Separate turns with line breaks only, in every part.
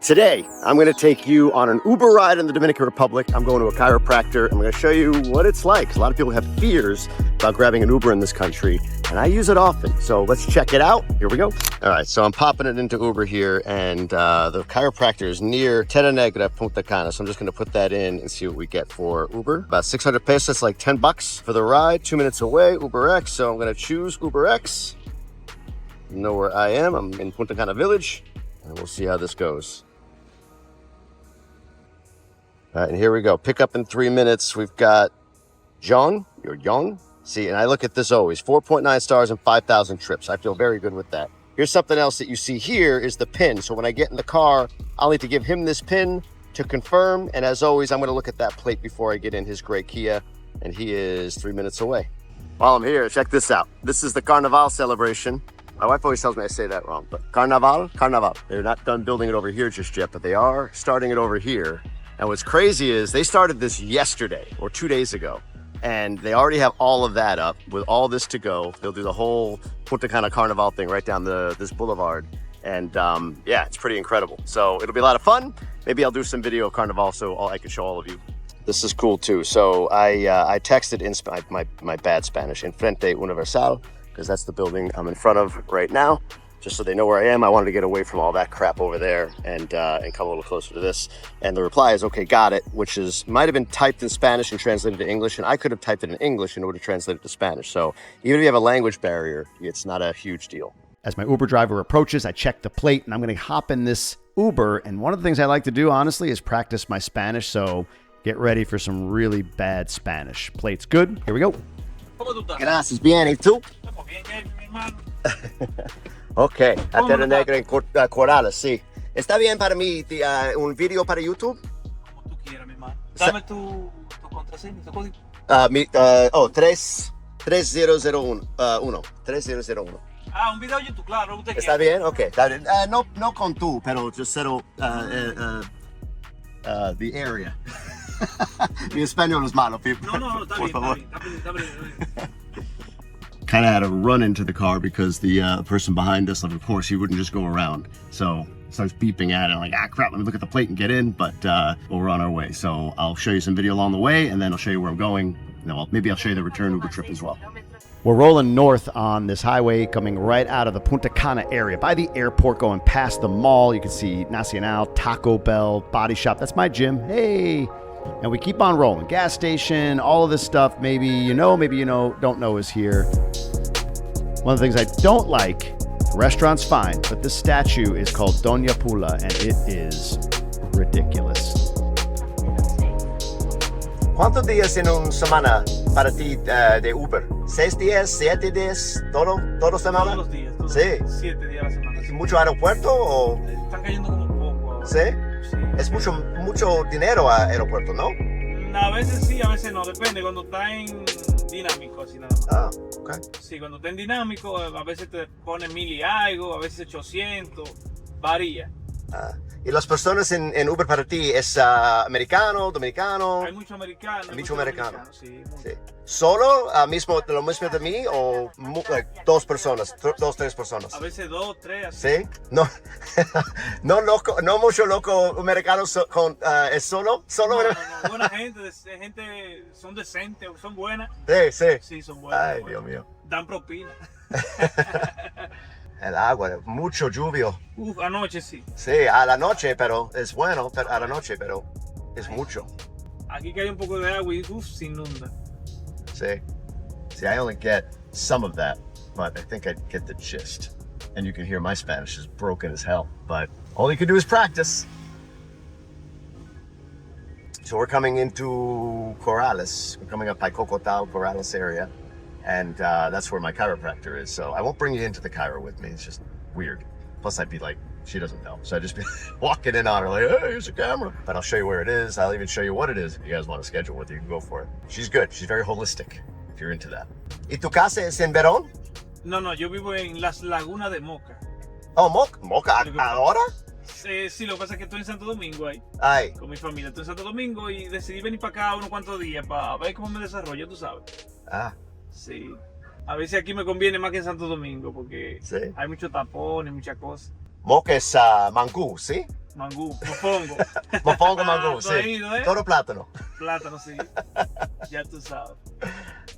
Today, I'm going to take you on an Uber ride in the Dominican Republic. I'm going to a chiropractor. I'm going to show you what it's like. A lot of people have fears about grabbing an Uber in this country, and I use it often. So let's check it out. Here we go. All right, so I'm popping it into Uber here, and the chiropractor is near Terra Negra, Punta Cana. So I'm just going to put that in and see what we get for Uber. About 600 pesos, like 10 bucks for the ride. 2 minutes away, Uber X. So I'm going to choose Uber X. You know where I am. I'm in Punta Cana Village, and we'll see how this goes. All right, and here we go. Pick up in 3 minutes. We've got John. You're young. See, and I look at this always. 4.9 stars and 5,000 trips. I feel very good with that. Here's something else that you see here is the PIN. So when I get in the car, I'll need to give him this PIN to confirm. And as always, I'm going to look at that plate before I get in his gray Kia. And he is 3 minutes away. While I'm here, check this out. This is the Carnival celebration. My wife always tells me I say that wrong, but Carnival. They're not done building it over here just yet, but they are starting it over here. And what's crazy is they started this yesterday or 2 days ago, and they already have all of that up with all this to go. They'll do the whole Punta Cana Carnival thing right down this boulevard. And yeah, it's pretty incredible. So it'll be a lot of fun. Maybe I'll do some video of Carnival so I can show all of you. This is cool too. So I texted in my bad Spanish, Enfrente Universal, because that's the building I'm in front of right now. Just so they know where I am. I wanted to get away from all that crap over there and come a little closer to this. And the reply is, okay, got it, which might have been typed in Spanish and translated to English, and I could have typed it in English in order to translate it to Spanish. So even if you have a language barrier, it's not a huge deal. As my Uber driver approaches, I check the plate, and I'm going to hop in this Uber. And one of the things I like to do, honestly, is practice my Spanish. So get ready for some really bad Spanish. Plate's good. Here we go. Gracias, bien. ¿Y tú? Ok, a Terra Negra en Corales, sí. ¿Está bien para mí un video para YouTube?
Como tú quieras, mi hermano. Dame tu contraseña, tu código.
3001. 3001.
Ah, un video de YouTube, claro. Usted
¿Está bien? Ok, está bien. No con tú, pero just settle the area. Mi español es malo, people.
No, está
Por
bien,
favor.
está bien.
Kind of had to run into the car because the person behind us, of course, he wouldn't just go around. So starts beeping at it, like, crap, let me look at the plate and get in, but we're on our way. So I'll show you some video along the way, and then I'll show you where I'm going. Maybe I'll show you the return Uber trip as well. We're rolling north on this highway, coming right out of the Punta Cana area, by the airport, going past the mall. You can see Nacional, Taco Bell, Body Shop. That's my gym. Hey! And we keep on rolling. Gas station, all of this stuff, maybe you know, don't know is here. One of the things I don't like, the restaurant's fine, but this statue is called Doña Pula, and it is ridiculous. ¿Cuántos días en una semana para ti de Uber? ¿6 días, 7 días, todo semana?
Todos los días,
Sí.
7 días a la semana. Sí.
¿Mucho aeropuerto o...?
Están cayendo como un poco ahora.
¿Sí?
Sí.
Es mucho dinero a aeropuerto, ¿no?
A veces sí, a veces no, depende, cuando está en dinámico, así nada más.
Ah, ok.
Sí, cuando está en dinámico, a veces te pone 1000 y algo, a veces 800, varía.
¿Y las personas en Uber para ti es americano, dominicano?
Hay mucho americano.
Hay mucho americano.
Sí,
Sí. ¿Solo lo mismo de mí o dos personas, tres personas?
A veces 2, 3, así.
¿Sí? No, no mucho loco americano es solo.
No, buena gente, son decentes, son buenas.
Sí.
Sí, son buenas.
Ay,
buenas.
Dios mío.
Dan propina.
El agua, mucho lluvia.
Anoche sí.
Sí, a la noche, pero es bueno, a la noche, pero es mucho.
Aquí cae un poco de agua y se inunda.
See, I only get some of that, but I think I get the gist. And you can hear my Spanish is broken as hell, but all you can do is practice. So we're coming into Corales. We're coming up by Cocotal, Corales area. And that's where my chiropractor is. So I won't bring you into the chiro with me. It's just weird. Plus I'd be like, she doesn't know. So I'd just be walking in on her like, hey, here's a camera. But I'll show you where it is. I'll even show you what it is. If you guys want to schedule with you, you can go for it. She's good. She's very holistic if you're into that. ¿Y tu casa es en Verón?
No, yo vivo en las Lagunas de Moca.
Oh, Moca, ¿ahora?
Sí, lo que pasa es que estoy en Santo Domingo ahí.
Ay.
Con mi familia. Estoy en Santo Domingo y decidí venir para acá unos cuantos días para ver cómo me desarrollo, tú sabes. Sí. A veces aquí me conviene más que en Santo Domingo porque
sí.
Hay mucho tapón y muchas cosas.
Moca es Mangú, ¿sí?
Mangú, mofongo.
Mofongo, mangú,
¿Tú has
sí.
ido, eh?
Todo plátano.
Plátano, sí. Ya tú sabes.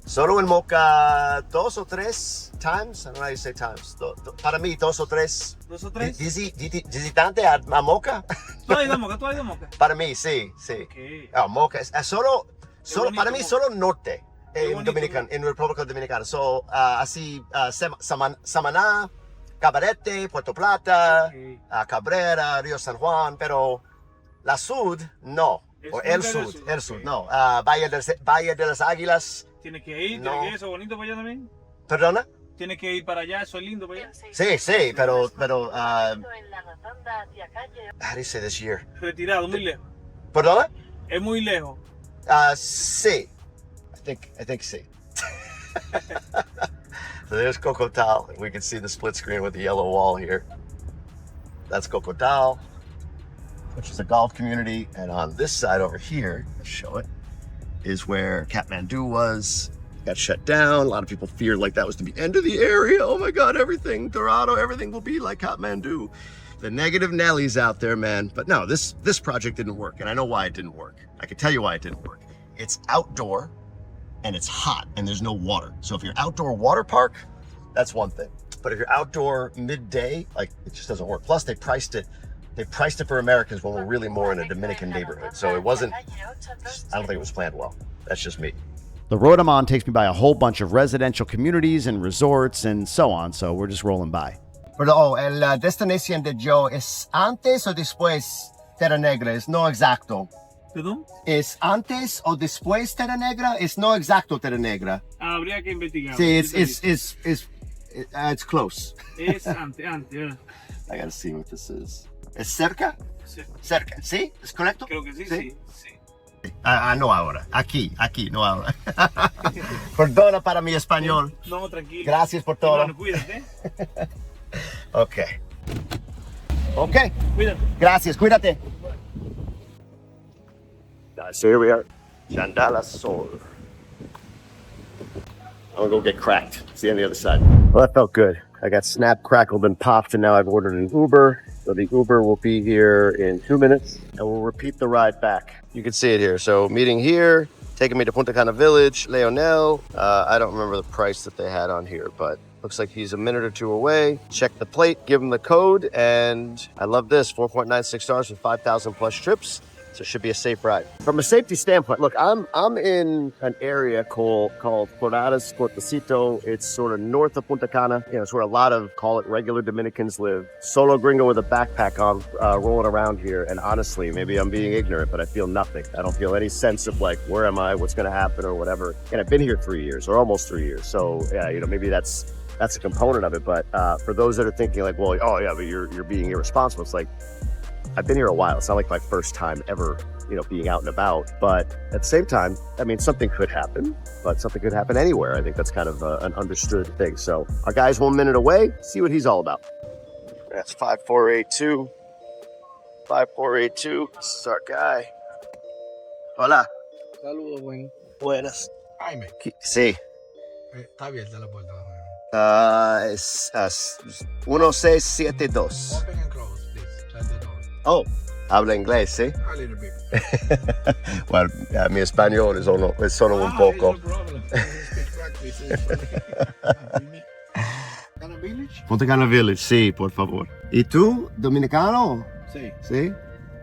Solo en Moca 2 o 3 times. I don't know how you say times. Para mí, 2 o 3.
¿2 o 3?
Visitante a Moca.
¿Tú has ido a Moca? ¿Tú has ido a Moca?
Para mí, sí, sí.
Okay.
Moca es solo
bonito,
para mí,
Moca.
solo norte en
bonito,
Dominican, en República Dominicana. So, así, Samaná, Cabarete, Puerto Plata,
Okay.
Cabrera, Río San Juan, pero la sud, no.
Es
O
Punta
el
del
sud,
Sur,
el sud,
ok.
no. Valle de las Águilas.
Tienes que ir,
No.
tienes que ir. Eso es bonito para allá también.
¿Perdona?
Tienes que ir para allá, eso es lindo para allá.
Sí, sí, pero how do you say this year?
Retirado, muy lejos.
¿Perdona?
Es muy lejos.
Sí. I think sí. So there's Cocotal. We can see the split screen with the yellow wall here. That's Cocotal, which is a golf community. And on this side over here, let's show it, is where Kathmandu was. Got shut down. A lot of people feared like that was the end of the area. Oh my God, everything, Dorado, everything will be like Kathmandu. The negative Nellies out there, man. But no, this project didn't work. And I know why it didn't work. I can tell you why it didn't work. It's outdoor and it's hot and there's no water. So if you're outdoor water park, that's one thing. But if you're outdoor midday, like it just doesn't work. Plus they priced it for Americans when we're really more in a Dominican neighborhood. So it wasn't, I don't think it was planned well. That's just me.
The road I'm on takes me by a whole bunch of residential communities and resorts and so on, so we're just rolling by.
Pero el destination de Joe es antes o después Terra Negra, es no exacto.
¿Perdón?
¿Es antes o después Terra Negra? Es no exacto Terra Negra.
Habría que investigar.
Sí, it's close.
Es antes, ¿verdad?
I gotta see what this is. ¿Es cerca?
Sí.
Cerca, ¿sí? ¿Es correcto?
Creo que sí, sí.
No ahora. Aquí, no ahora. Perdona para mi español.
No, tranquilo.
Gracias por todo.
Hermano, cuídate.
Ok.
Cuídate.
Gracias, cuídate. So here we are, Chandala Sol. I'm gonna go get cracked. See you on the other side. Well, that felt good. I got snapped, crackled, and popped, and now I've ordered an Uber. So the Uber will be here in 2 minutes, and we'll repeat the ride back. You can see it here. So meeting here, taking me to Punta Cana Village, Leonel. I don't remember the price that they had on here, but looks like he's a minute or two away. Check the plate, give him the code, and I love this, 4.96 stars with 5,000 plus trips. So it should be a safe ride. From a safety standpoint, look, I'm in an area called Coradas, Cortacito. It's sort of north of Punta Cana. You know, it's where a lot of, call it, regular Dominicans live. Solo gringo with a backpack on, rolling around here. And honestly, maybe I'm being ignorant, but I feel nothing. I don't feel any sense of like, where am I, what's gonna happen or whatever. And I've been here 3 years or almost 3 years. So yeah, you know, maybe that's a component of it. But for those that are thinking like, well, oh yeah, but you're being irresponsible. It's like, I've been here a while. It's not like my first time ever, you know, being out and about. But at the same time, I mean, something could happen, but something could happen anywhere. I think that's kind of an understood thing. So our guy's 1 minute away. See what he's all about. That's 5482. 5482. This is our guy. Hola.
Saludos, buen.
Buenas.
Jaime,
Sí.
está abierta la puerta.
Es 1672.
Open and close, please. Shut the door.
Oh, habla inglés, ¿sí?
A little bit.
Well, mi español es solo un poco.
No problem. Speech practice. Cana Village?
Punta Cana Village, sí, por favor. ¿Y tú, dominicano?
Sí.
Sí.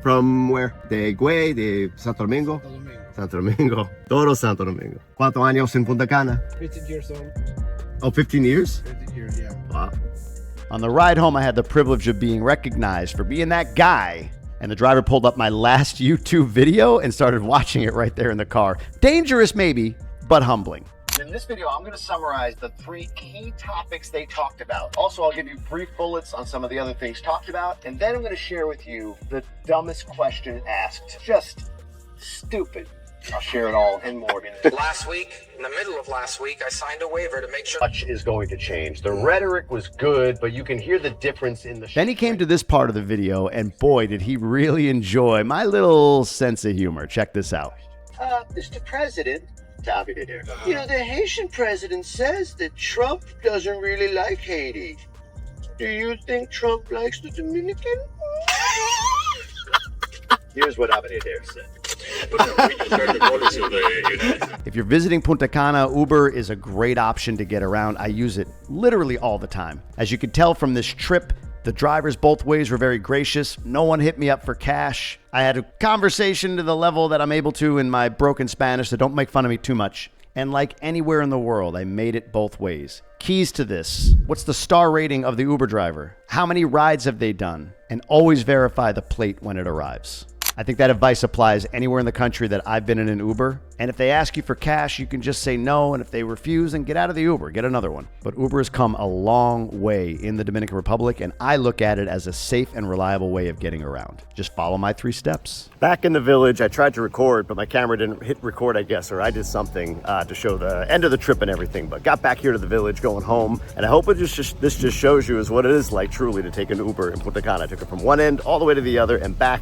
From where? De Higüey, de Santo Domingo?
Santo Domingo.
Santo Domingo. Todo Santo Domingo. ¿Cuántos años en Punta Cana?
15 years old.
Oh, 15 years?
15 years, yeah.
Wow.
On the ride home, I had the privilege of being recognized for being that guy. And the driver pulled up my last YouTube video and started watching it right there in the car. Dangerous, maybe, but humbling.
In this video, I'm going to summarize the 3 key topics they talked about. Also, I'll give you brief bullets on some of the other things talked about. And then I'm going to share with you the dumbest question asked. Just stupid. I'll share it all and more.
Last week, in the middle of last week, I signed a waiver to make sure.
Much is going to change. The rhetoric was good, but you can hear the difference in the.
Then he came to this part of the video, and boy, did he really enjoy my little sense of humor. Check this out.
Mr. President, you know, the Haitian president says that Trump doesn't really like Haiti. Do you think Trump likes the Dominican? Here's what happened there.
If you're visiting Punta Cana, Uber is a great option to get around. I use it literally all the time. As you can tell from this trip, the drivers both ways were very gracious. No one hit me up for cash. I had a conversation to the level that I'm able to in my broken Spanish, so don't make fun of me too much. And like anywhere in the world, I made it both ways. Keys to this: what's the star rating of the Uber driver? How many rides have they done? And always verify the plate when it arrives. I think that advice applies anywhere in the country that I've been in an Uber. And if they ask you for cash, you can just say no. And if they refuse, then get out of the Uber, get another one. But Uber has come a long way in the Dominican Republic, and I look at it as a safe and reliable way of getting around. Just follow my 3 steps.
Back in the village, I tried to record, but my camera didn't hit record, I guess, or I did something to show the end of the trip and everything. But got back here to the village, going home, and I hope this just shows you is what it is like truly to take an Uber in Punta Cana. I took it from one end all the way to the other and back.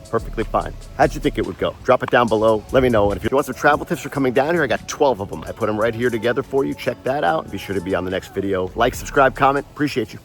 Perfectly fine. How'd you think it would go? Drop it down below. Let me know. And if you want some travel tips for coming down here, I got 12 of them. I put them right here together for you. Check that out. Be sure to be on the next video. Like, subscribe, comment. Appreciate you.